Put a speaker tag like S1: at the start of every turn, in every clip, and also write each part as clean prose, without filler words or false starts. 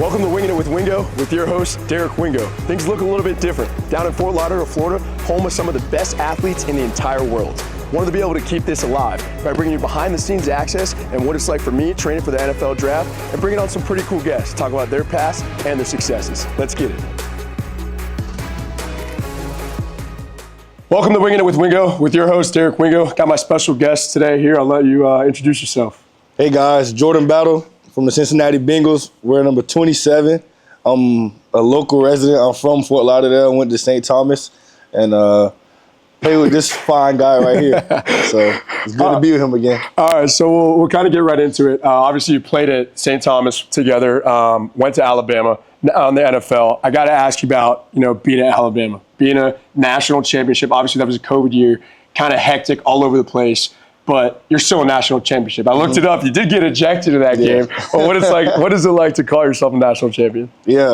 S1: Welcome to Winging It with Wingo with your host, Derek Wingo. Things look a little bit different. Down in Fort Lauderdale, Florida, home of some of the best athletes in the entire world. Wanted to be able to keep this alive by bringing you behind the scenes access and what it's like for me training for the NFL draft and bringing on some pretty cool guests to talk about their past and their successes. Let's get it. Welcome to Winging It with Wingo with your host, Derek Wingo. Got my special guest today here. I'll let you introduce yourself.
S2: Hey guys, Jordan Battle from the Cincinnati Bengals. We're number 27. I'm a local resident. I'm from Fort Lauderdale. Went to St. Thomas and played with this fine guy right here. So it's good to be with him again.
S1: All right, so we'll kind of get right into it. Obviously, you played at St. Thomas together, went to Alabama on the NFL. I got to ask you about, being at Alabama, being a national championship. Obviously, that was a COVID year, kind of hectic all over the place. But you're still a national championship. I looked it up. You did get ejected in that game. But what is it like to call yourself a national champion?
S2: Yeah,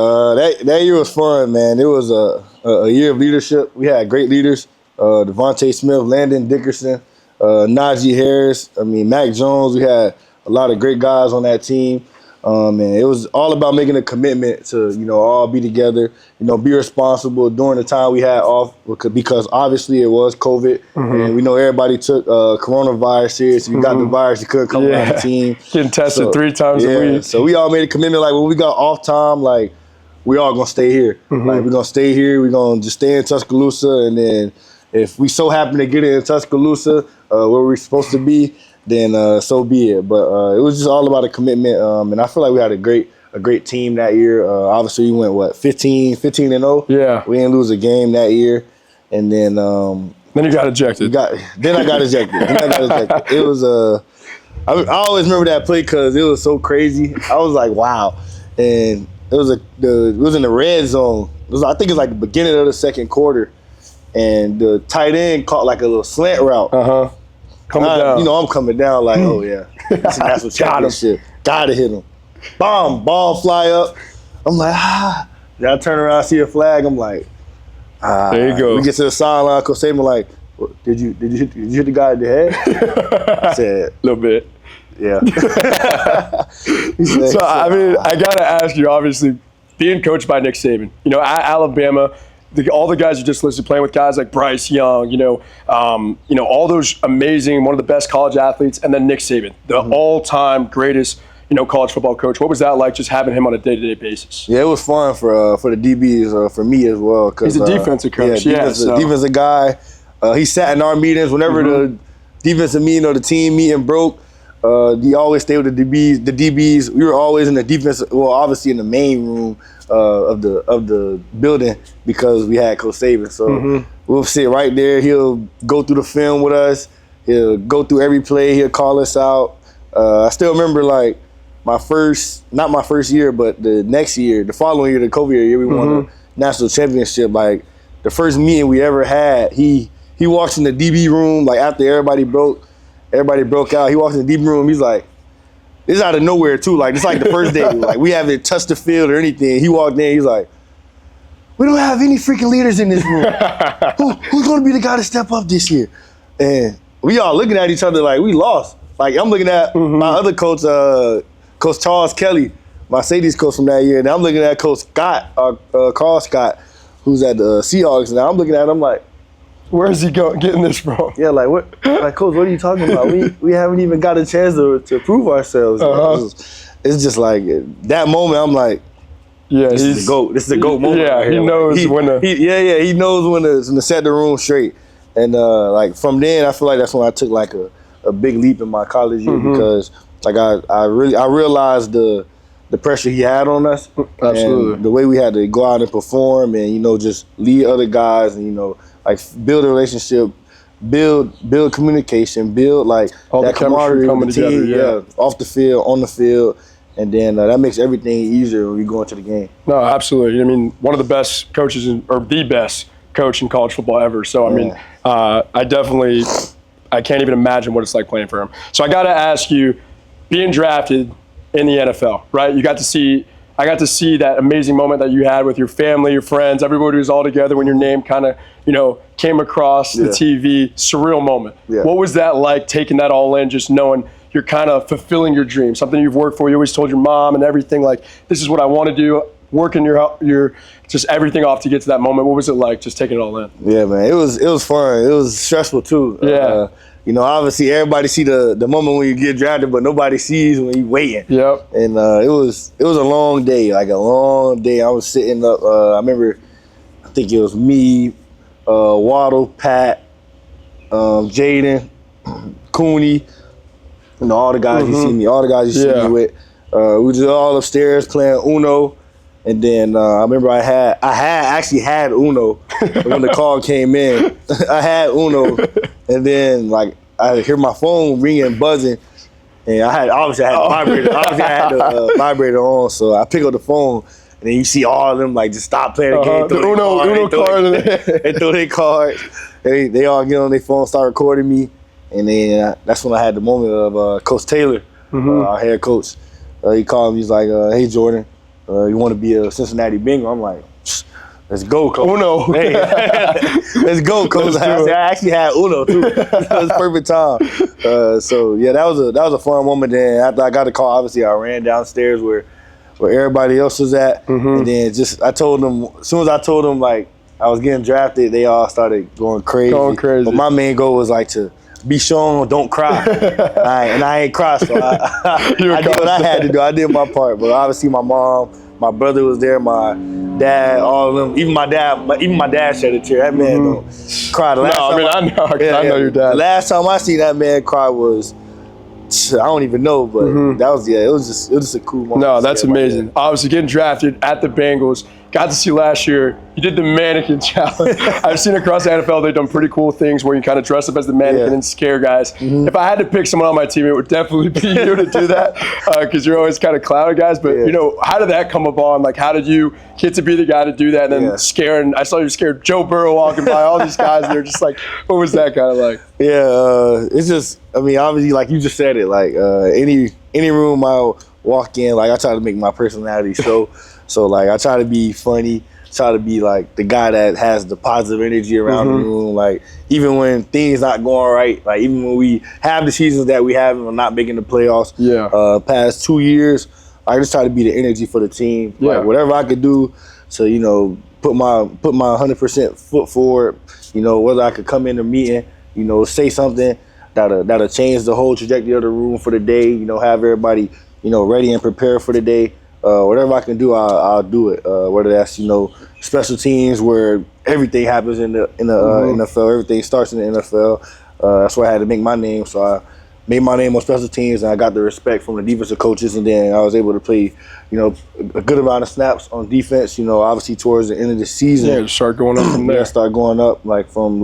S2: that year was fun, man. It was a year of leadership. We had great leaders: Devontae Smith, Landon Dickerson, Najee Harris. Mac Jones. We had a lot of great guys on that team. And it was all about making a commitment to, all be together, be responsible during the time we had off because obviously it was COVID. And we know everybody took coronavirus serious. If you got the virus, you couldn't come around the team.
S1: Getting tested 3 times a week.
S2: So we all made a commitment, like when we got off time, like we all going to stay here. Like we're going to stay here. We're going to just stay in Tuscaloosa. And then if we so happen to get in Tuscaloosa where we're supposed to be, then so be it. But it was just all about a commitment, and I feel like we had a great team that year. Obviously, we went 15-0. Yeah, we didn't lose a game that year, and then
S1: you got ejected.
S2: Then I got ejected. It was I always remember that play because it was so crazy. I was like, wow, and it was in the red zone. I think it's like the beginning of the second quarter, and the tight end caught like a little slant route.
S1: Coming down.
S2: I'm coming down like, oh, yeah. That's a national championship. Gotta hit him. Bomb, ball fly up. I'm like, Then I turn around, see a flag. I'm like,
S1: There you go.
S2: We get to the sideline. Coach Saban like, did you hit the guy in the head? I said,
S1: a little bit.
S2: Yeah.
S1: So, I got to ask you, obviously, being coached by Nick Saban, at Alabama, all the guys you just listed, playing with guys like Bryce Young, all those amazing, one of the best college athletes, and then Nick Saban, the all-time greatest, college football coach. What was that like, just having him on a day-to-day basis?
S2: Yeah, it was fun for the DBs, for me as well.
S1: He's a defensive coach.
S2: Defensive guy. He sat in our meetings whenever the defensive meeting or the team meeting broke. He always stayed with the DBs. We were always in the defense. Well, obviously in the main room of the building because we had Coach Saban. So we'll sit right there. He'll go through the film with us. He'll go through every play. He'll call us out. I still remember like not my first year, but the next year, the following year, the COVID year, we won a national championship. Like the first meeting we ever had, he walks in the DB room like after everybody broke out. He walks in the DB room. He's like, this is out of nowhere too. Like it's like the first day. Like we haven't touched the field or anything. He walked in. He's like, we don't have any freaking leaders in this room. Who's going to be the guy to step up this year? And we all looking at each other like we lost. Like I'm looking at my other coach, Coach Charles Kelly, my Mercedes coach from that year, and I'm looking at Coach Scott, Carl Scott, who's at the Seahawks. And I'm looking at him like,
S1: where is he getting this from?
S2: Yeah, like what? Like, Coach, what are you talking about? We haven't even got a chance to prove ourselves. It's just like that moment. I'm like, yeah, this is the GOAT. This is the GOAT moment.
S1: Yeah, he knows when to.
S2: He knows when to set the room straight. And like from then, I feel like that's when I took like a big leap in my college year because like I realized the pressure he had on us.
S1: Absolutely.
S2: And the way we had to go out and perform and just lead other guys and like build a relationship, build communication, build like
S1: all
S2: that
S1: the camaraderie coming together,
S2: off the field, on the field, and then that makes everything easier when we go into the game.
S1: No, absolutely. One of the best coaches or the best coach in college football ever. So I can't even imagine what it's like playing for him. So I got to ask you, being drafted in the NFL, right? I got to see that amazing moment that you had with your family, your friends, everybody was all together when your name kind of, came across the TV. Surreal moment. Yeah. What was that like, taking that all in, just knowing you're kind of fulfilling your dream, something you've worked for. You always told your mom and everything, like, this is what I want to do. Working your just everything off to get to that moment. What was it like, just taking it all in?
S2: Yeah, man, it was fun. It was stressful too.
S1: Yeah.
S2: You know, obviously everybody see the moment when you get drafted, but nobody sees when you waiting.
S1: Yep.
S2: And it was a long day, like a long day. I was sitting up. I remember, I think it was me, Waddle, Pat, Jaden, Cooney. You know, all the guys you see me, all the guys you see me with. We were just all upstairs playing Uno. And then I remember I actually had Uno when the call came in. I had Uno, and then like I hear my phone ringing, buzzing, and obviously I had the vibrator. Obviously I had the vibrator on, so I pick up the phone, and then you see all of them like just stop playing the game.
S1: The Uno card.
S2: They throw their cards. They all get on their phone, start recording me, and then that's when I had the moment of Coach Taylor, our head coach. He called me. He's like, "Hey Jordan. You want to be a Cincinnati Bengal?" I'm like, let's go, Coach.
S1: Uno.
S2: Hey, let's go, Coach. I actually had Uno too. It was perfect time. So yeah, that was a fun moment. Then after I got the call, obviously I ran downstairs where everybody else was at, and then I told them, as soon as I told them like I was getting drafted, they all started going crazy. But my main goal was like to be shown, don't cry. And I ain't cried, so I did what I had to do. I did my part. But obviously my mom, my brother was there, my dad, all of them. Even my dad shed a tear. That man don't cry.
S1: I know your dad.
S2: The last time I seen that man cry was, I don't even know, but that was, it was just a cool moment.
S1: No, that's amazing. Obviously getting drafted at the Bengals. Got to see last year, you did the mannequin challenge. I've seen across the NFL, they've done pretty cool things where you kind of dress up as the mannequin and scare guys. If I had to pick someone on my team, it would definitely be you to do that because you're always kind of clouded guys. But, you know, how did that come upon? Like, how did you get to be the guy to do that and then scare? And I saw you scared Joe Burrow walking by, all these guys. And they're just like, what was that kind of like?
S2: Yeah, it's just, I mean, obviously, like you just said it, like any room I walk in, like I try to make my personality show. So like I try to be funny, try to be like the guy that has the positive energy around the room. Like even when things not going right, like even when we have the seasons that we have and we're not making the playoffs. Past 2 years, I just try to be the energy for the team. Like whatever I could do to, you know, put my 100% foot forward. You know, whether I could come in a meeting, you know, say something that'll change the whole trajectory of the room for the day. You know, have everybody, you know, ready and prepared for the day. Whatever I can do, I'll do it. Whether that's, you know, special teams where everything happens in the NFL, everything starts in the NFL. That's why I had to make my name. So I made my name on special teams, and I got the respect from the defensive coaches, and then I was able to play, you know, a good amount of snaps on defense. You know, obviously towards the end of the season,
S1: just start going up from there.
S2: Start going up like from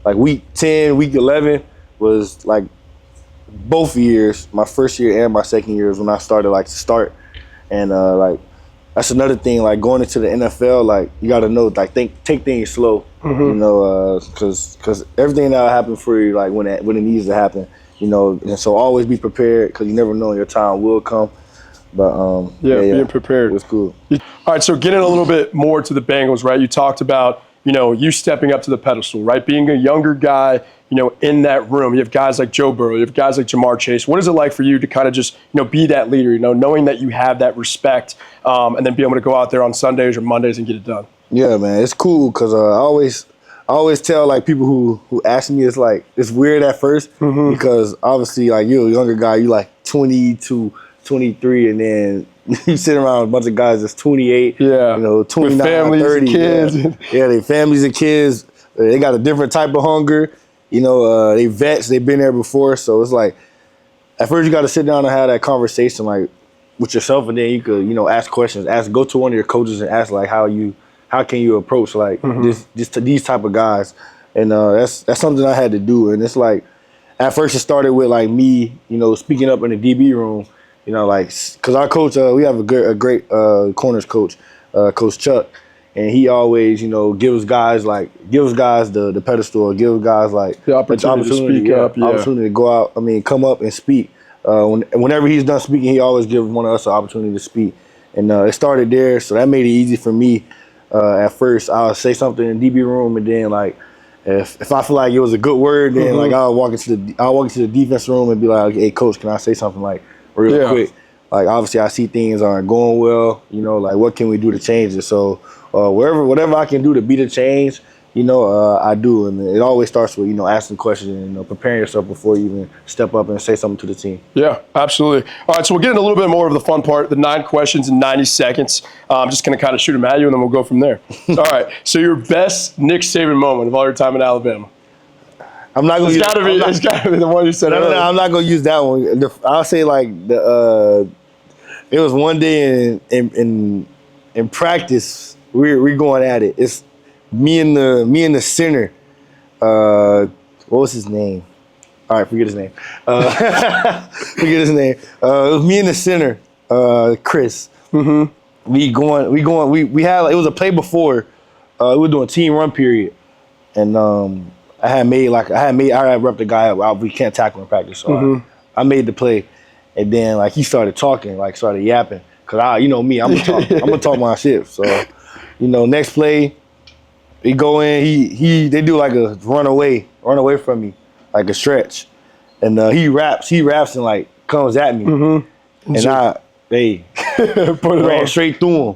S2: week 10, week 11 was like both years. My first year and my second year is when I started to start. And like that's another thing. Like going into the NFL, like you got to know, like take things slow. You know, because everything that'll happen for you, like when it needs to happen. You know, and so always be prepared because you never know when your time will come. But
S1: being prepared.
S2: It was cool.
S1: All right, so getting a little bit more to the Bengals, right? You talked about, you know, you stepping up to the pedestal, right? Being a younger guy, you know, in that room. You have guys like Joe Burrow, you have guys like Jamar Chase. What is it like for you to kind of just, you know, be that leader, you know, knowing that you have that respect and then be able to go out there on Sundays or Mondays and get it done? Yeah,
S2: man, it's cool because I always tell like people who ask me, it's like, it's weird at first because obviously like you're a younger guy, you like 20 to 23, and then you sit around with a bunch of guys that's 28, you know, 29,
S1: with families
S2: 30.
S1: And kids.
S2: They families and kids. They got a different type of hunger. You know, they vets, they've been there before. So it's like, at first you got to sit down and have that conversation like with yourself, and then you could, you know, ask questions. Go to one of your coaches and ask like how can you approach like these type of guys. And that's something I had to do. And it's like, at first it started with like me, you know, speaking up in the DB room. You know, like, because our coach, we have a great corners coach, Coach Chuck, and he always, you know, gives guys the pedestal, gives guys like
S1: the opportunity to speak up,
S2: opportunity to go out. I mean, come up and speak. Whenever he's done speaking, he always gives one of us an opportunity to speak, and it started there. So that made it easy for me. At first, I'll say something in the DB room, and then like if I feel like it was a good word, then like I'll walk into the defense room and be like, hey coach, can I say something like real quick? Like obviously I see things aren't going well, you know, like what can we do to change it? So whatever I can do to be the change, you know, I do. And it always starts with, you know, asking questions and, you know, preparing yourself before you even step up and say something to the team.
S1: Yeah, absolutely. All right, so we'll get into a little bit more of the fun part, the 9 questions in 90 seconds. I'm just going to kind of shoot them at you, and then we'll go from there. All right, so your best Nick Saban moment of all your time in Alabama.
S2: I'm not going to
S1: It's got to be the one you said earlier.
S2: No, I'm not going to use that one. I'll say like it was one day in practice, we're going at it. It's me and the center. What was his name? All right, forget his name. Forget his name. It was me and the center, Chris. Mm-hmm. We had it was a play before. We were doing team run period, and I had repped the guy out. We can't tackle in practice, so I made the play, and then like he started talking, like started yapping, cause you know me, I'm gonna talk my shit. So, you know, next play. We go in, they do like a run away from me, like a stretch. And he raps and like comes at me. And I ran straight through him.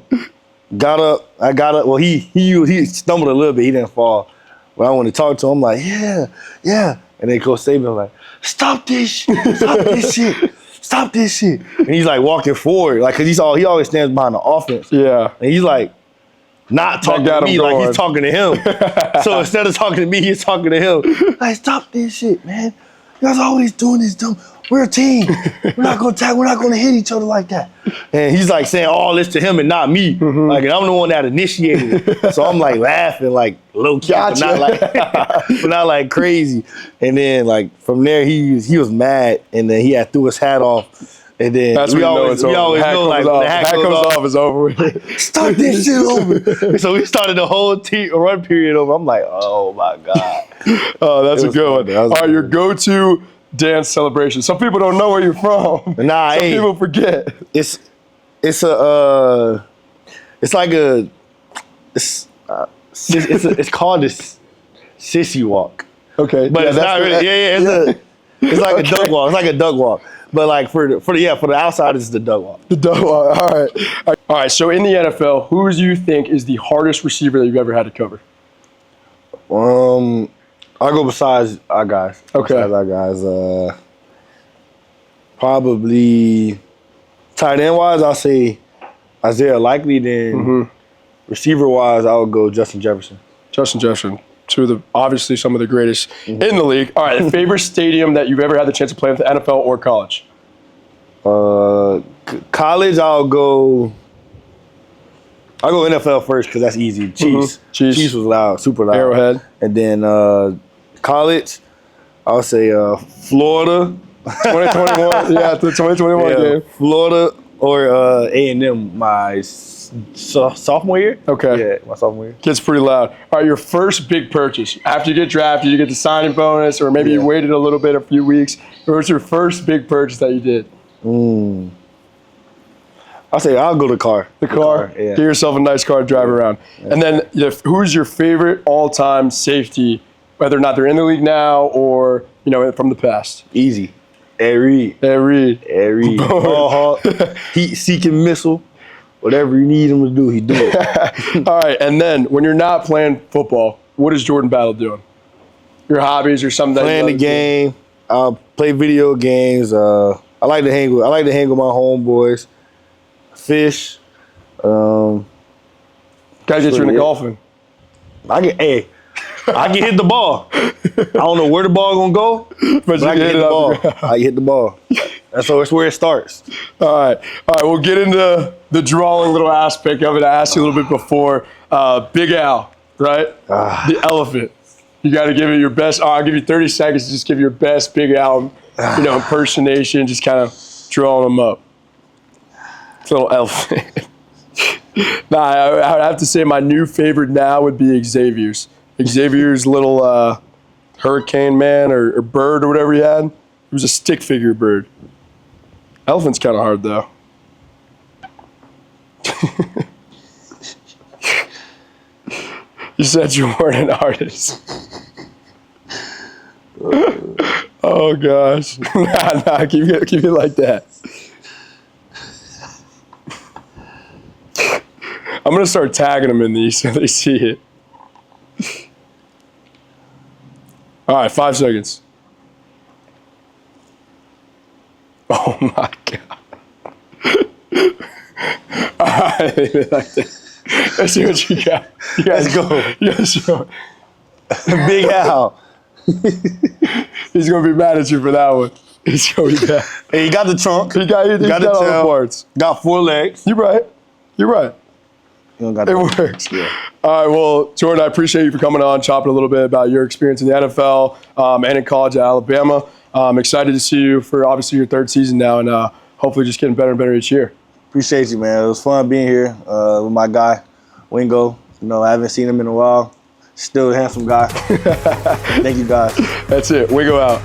S2: I got up. Well, he stumbled a little bit, he didn't fall. But I wanted to talk to him, like, yeah. And then Coach Saban was like, stop this shit. And he's like walking forward, like, cause he always stands behind the offense.
S1: Yeah.
S2: And he's like, not talking to me, like he's talking to him. So instead of talking to me, he's talking to him. Like, stop this shit, man. You guys always doing this dumb. We're a team. We're not gonna hit each other like that. And he's like saying all this to him and not me. Like, and I'm the one that initiated it. So I'm like laughing, like low key, but not like crazy. And then like from there, he was mad, and then he had threw his hat off. And then we always know like when the hat goes off,
S1: it's over with.
S2: Start this shit over. So we started the whole run period over. I'm like, oh my God.
S1: Oh, that's a good one. All right, your go-to dance celebration. Some people don't know where you're from.
S2: Nah,
S1: Some people forget.
S2: It's called this sissy walk.
S1: Okay,
S2: but it's not really. It's like a duck walk. It's like a duck walk. But like for the outside, it's the duck walk.
S1: The duck walk. All right. So in the NFL, who do you think is the hardest receiver that you've ever had to cover?
S2: I'll go besides our guys.
S1: Okay.
S2: Besides our guys, probably tight end wise, I'll say Isaiah Likely. Then receiver wise, I would go Justin Jefferson.
S1: Justin Jefferson. Obviously some of the greatest in the league. All right, favorite stadium that you've ever had the chance to play with, NFL or college?
S2: College, I'll go NFL first because that's easy. Chiefs. Chiefs was loud, super loud.
S1: Arrowhead.
S2: And then college, I'll say Florida.
S1: 2021, yeah, the 2021 game.
S2: Florida or A&M, my sophomore year.
S1: Okay.
S2: Yeah, my sophomore year.
S1: Gets pretty loud. All right, your first big purchase. After you get drafted, you get the signing bonus, or maybe you waited a little bit, a few weeks. What was your first big purchase that you did?
S2: I'll say I'll go to car.
S1: The car?
S2: Yeah.
S1: Get yourself a nice car to drive around. Yeah. And then who's your favorite all-time safety, whether or not they're in the league now or, you know, from the past?
S2: Easy. Ed Reed. Heat-seeking missile. Whatever you need him to do, he do it.
S1: All right, and then when you're not playing football, what is Jordan Battle doing? Your hobbies or something?
S2: Playing the game. I'll play video games. I like to hang with my homeboys. Fish.
S1: Gotta get you into golfing.
S2: I can hit the ball. I don't know where the ball gonna go, but I can hit the ball. I can hit the ball. That's where it starts.
S1: All right. We'll get into the drawing little aspect of it. I asked you a little bit before. Big Al, right? The elephant. You got to give it your best. I'll give you 30 seconds to just give your best Big Al, impersonation. Just kind of drawing him up. It's a little elephant. I would have to say my new favorite now would be Xavier's. Xavier's little hurricane man or bird or whatever he had. It was a stick figure bird. Elephant's kind of hard, though. You said you weren't an artist. Oh gosh. Nah, keep it like that. I'm gonna start tagging them in these so they see it. All right, 5 seconds. Oh my god. All right, leave it like that. Let's see what you got.
S2: Let's go.
S1: Yes,
S2: Big Al.
S1: he's gonna be mad at you for that one. He's gonna be mad.
S2: Hey, he got the trunk.
S1: He got
S2: the
S1: all the
S2: tail.
S1: parts.
S2: Got 4 legs.
S1: You're right. You're right.
S2: You don't got
S1: It
S2: the
S1: works. Yeah. All right. Well, Jordan, I appreciate you for coming on, chopping a little bit about your experience in the NFL and in college at Alabama. I'm excited to see you for obviously your 3rd season now, and hopefully just getting better and better each year.
S2: Appreciate you, man. It was fun being here with my guy, Wingo. You know, I haven't seen him in a while. Still a handsome guy. Thank you, guys.
S1: That's it. Wingo out.